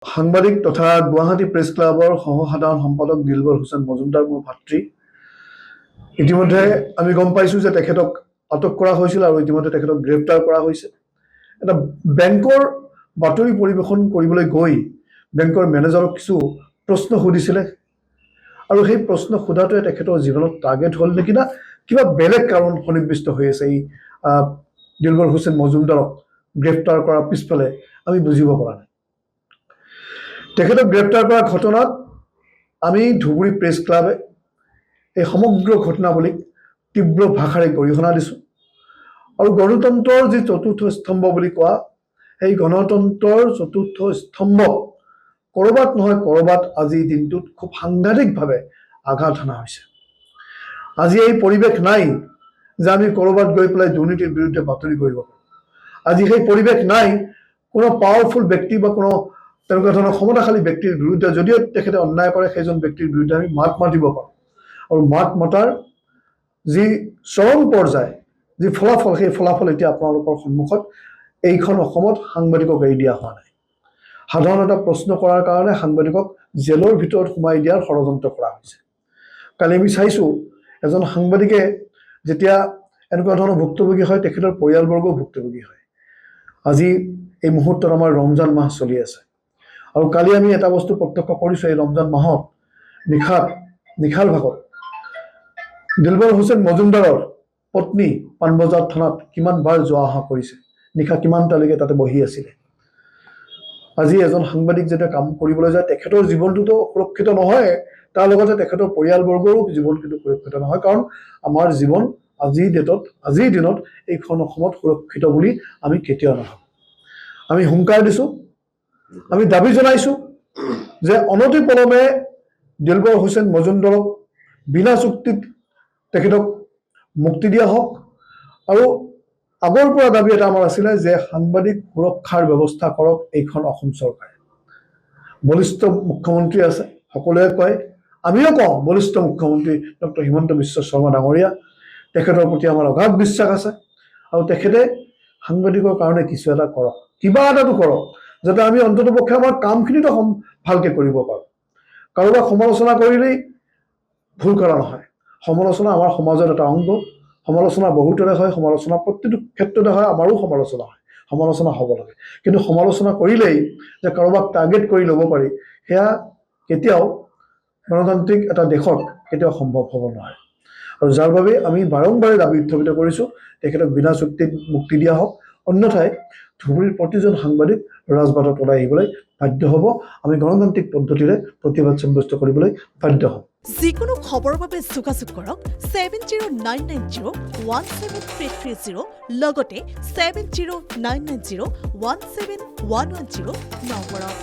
সাংবাদিক তথা গুৱাহাটী প্ৰেছ ক্লাবৰ সহসাধাৰণ সম্পাদক দিলবৰ হুছেইন মজুমদাৰ মোৰ ভাতৃ। ইতিমধ্যে আমি গম পাইছোঁ যে তেখেতক আটক কৰা হৈছিল আৰু ইতিমধ্যে তেখেতক গ্ৰেপ্তাৰ কৰা হৈছে। এটা বেংকৰ বাতৰি পৰিৱেশন কৰিবলৈ গৈ বেংকৰ মেনেজাৰক কিছু প্ৰশ্ন সুধিছিলে আৰু সেই প্ৰশ্ন সোধাটোৱে তেখেতৰ জীৱনত টাৰ্গেট হ'ল নেকি না কিবা বেলেগ কাৰণ সন্নিৱিষ্ট হৈ আছে এই দিলবৰ হুছেইন মজুমদাৰক গ্ৰেপ্তাৰ কৰাৰ পিছফালে আমি বুজিব পৰা নাই। তেখেতক গ্ৰেপ্তাৰ কৰা ঘটনাত আমি ধুবুৰী প্ৰেছ ক্লাবে এই সমগ্ৰ ঘটনাৱলীক তীব্ৰ ভাষাৰে গৰিহণা দিছোঁ আৰু গণতন্ত্ৰৰ যি চতুৰ্থ স্তম্ভ বুলি কোৱা সেই গণতন্ত্ৰৰ চতুৰ্থ স্তম্ভ ক'ৰবাত নহয় ক'ৰবাত আজিৰ দিনটোত খুব সাংঘাতিকভাৱে আঘাত হানা হৈছে। আজি এই পৰিৱেশ নাই যে আমি ক'ৰবাত গৈ পেলাই দুৰ্নীতিৰ বিৰুদ্ধে বাতৰি কৰিব পাৰোঁ। আজি সেই পৰিৱেশ নাই কোনো পাৱাৰফুল ব্যক্তি বা কোনো তেনেকুৱা ধৰণৰ ক্ষমতাশালী ব্যক্তিৰ বিৰুদ্ধে যদিও তেখেতে অন্যায় কৰে সেইজন ব্যক্তিৰ বিৰুদ্ধে আমি মাত মাতিব পাৰোঁ আৰু মাত মতাৰ যি চৰম পৰ্যায় যি ফলাফল সেই ফলাফল এতিয়া আপোনালোকৰ সন্মুখত এইখন অসমত সাংবাদিকক এৰি দিয়া হোৱা নাই। সাধাৰণ এটা প্ৰশ্ন কৰাৰ কাৰণে সাংবাদিকক জেলৰ ভিতৰত সোমাই দিয়াৰ ষড়যন্ত্ৰ কৰা হৈছে। কালি আমি চাইছোঁ এজন সাংবাদিকে যেতিয়া এনেকুৱা ধৰণৰ ভুক্তভোগী হয় তেখেতৰ পৰিয়ালবৰ্গও ভুক্তভোগী হয়। আজি এই মুহূৰ্তত আমাৰ ৰমজান মাহ চলি আছে আৰু কালি আমি এটা বস্তু প্ৰত্যক্ষ কৰিছোঁ এই ৰমজান মাহত নিশাৰ ভাগত দিলবৰ হুছেইন মজুমদাৰৰ পত্নী পাণবজাৰ থানাত কিমান বাৰ যোৱা অহা কৰিছে, নিশা কিমানটালৈকে তাতে বহি আছিলে। আজি এজন সাংবাদিক যেতিয়া কাম কৰিবলৈ যায় তেখেতৰ জীৱনটোতো সুৰক্ষিত নহয়, তাৰ লগতে তেখেতৰ পৰিয়ালবৰ্গৰো জীৱন কিন্তু সুৰক্ষিত নহয়, কাৰণ আমাৰ জীৱন আজিৰ দিনত এইখন অসমত সুৰক্ষিত বুলি আমি কেতিয়াও নাভাবোঁ। আমি হুংকাৰ দিছোঁ, আমি দাবী জনাইছোঁ যে অনতিপলমে দিলবৰ হুছেইন মজুমদাৰক বিনা চুক্তিত তেখেতক মুক্তি দিয়া হওক আৰু আগৰ পৰা দাবী এটা আমাৰ আছিলে যে সাংবাদিক সুৰক্ষাৰ ব্যৱস্থা কৰক এইখন অসম চৰকাৰে। বলিষ্ঠ মুখ্যমন্ত্ৰী আছে, সকলোৱে কয়, আমিও কওঁ বলিষ্ঠ মুখ্যমন্ত্ৰী ডক্টৰ হিমন্ত বিশ্ব শৰ্মা ডাঙৰীয়া, তেখেতৰ প্ৰতি আমাৰ অগাধ বিশ্বাস আছে আৰু তেখেতে সাংবাদিকৰ কাৰণে কিছু এটা কৰক, কিবা এটাতো কৰক যাতে আমি অন্ততপক্ষে আমাৰ কামখিনিতো ভালকৈ কৰিব পাৰোঁ। কাৰোবাক সমালোচনা কৰিলেই ভুল কৰা নহয়, সমালোচনা আমাৰ সমাজৰ এটা অংগ। সমালোচনা বহুতৰে হয়, সমালোচনা প্ৰতিটো ক্ষেত্ৰতে হয়, আমাৰো সমালোচনা হয়, সমালোচনা হ'ব লাগে, কিন্তু সমালোচনা কৰিলেই যে কাৰোবাক টাৰ্গেট কৰি ল'ব পাৰি সেয়া কেতিয়াও গণতান্ত্ৰিক এটা দেশত কেতিয়াও সম্ভৱ হ'ব নোৱাৰে। আৰু যাৰ বাবে আমি বাৰম্বাৰে দাবী উত্থাপিত কৰিছোঁ তেখেতক বিনা চুক্তিত মুক্তি দিয়া হওক, অন্যথায় ধুবুৰীৰ প্ৰতিজন সাংবাদিক ৰাজবাটত ওলাই আহিবলৈ বাধ্য হ'ব। আমি গণতান্ত্ৰিক পদ্ধতিৰে প্ৰতিবাদ সাব্যস্ত কৰিবলৈ বাধ্য হ'ম। যিকোনো খবৰৰ বাবে যোগাযোগ কৰক 7099017330 লগতে 7099017110 নম্বৰত।